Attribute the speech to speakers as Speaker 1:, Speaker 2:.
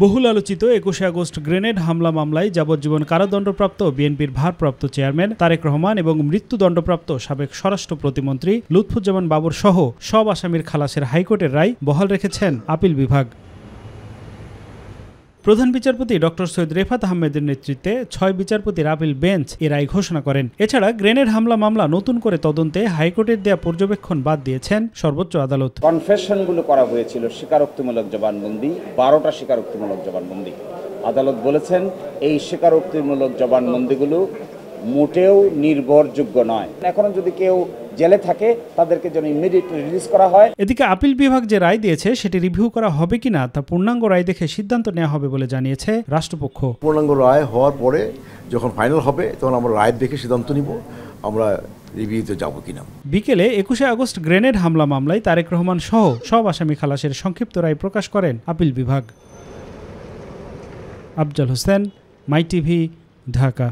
Speaker 1: বহুল আলোচিত ২১ August grenade হামলা মামলায় যাবজ্জীবন কারাদণ্ডপ্রাপ্ত বিএনপির ভারপ্রাপ্ত চেয়ারম্যান তারেক রহমান এবং মৃত্যুদণ্ডপ্রাপ্ত সাবেক স্বরাষ্ট্র প্রতিমন্ত্রী লুৎফুজ্জামান বাবর সহ সব আসামির খালাসের হাইকোর্টের রায় বহাল রেখেছেন আপিল বিভাগ। প্রধান বিচারপতি ডক্টর সৈয়দ রেফাত আহমেদের নেতৃত্বে ৬ বিচারপতির আপিল বেঞ্চ এ রায় ঘোষণা করেন। এছাড়া গ্রেনেড হামলা মামলা নতুন করে তদন্তে হাইকোর্টের দেয়া পর্যবেক্ষণ বাদ দিয়েছেন সর্বোচ্চ আদালত।
Speaker 2: কনফেশনগুলো করা হয়েছিল স্বীকারোক্তিমূলক জবানবন্দি, ১২টা স্বীকারোক্তিমূলক জবানবন্দি। আদালত বলেছেন এই স্বীকারোক্তিমূলক জবানবন্দিগুলো মোটেও নির্ভরযোগ্য নয়। এখনো যদি কেউ জেলে থাকে তাদেরকে যেন ইমিডিয়েটলি রিলিজ করা হয়।
Speaker 1: এদিকে আপিল বিভাগ যে রায় দিয়েছে সেটি রিভিউ করা হবে কিনা তা পূর্ণাঙ্গ রায় দেখে সিদ্ধান্ত নেওয়া হবে বলে জানিয়েছে রাষ্ট্রপক্ষ।
Speaker 3: পূর্ণাঙ্গ রায় হওয়ার পরে যখন ফাইনাল হবে তখন আমরা রায় দেখে সিদ্ধান্ত নিব আমরা রিভিউতে যাব কিনা। বিকেলে
Speaker 1: ২১ আগস্ট গ্রেনেড হামলা মামলায় তারেক রহমান সহ সব আসামি খালাসের সংক্ষিপ্ত রায় প্রকাশ করেন আপিল বিভাগ। আফজাল হোসেন, মাই টিভি, ঢাকা।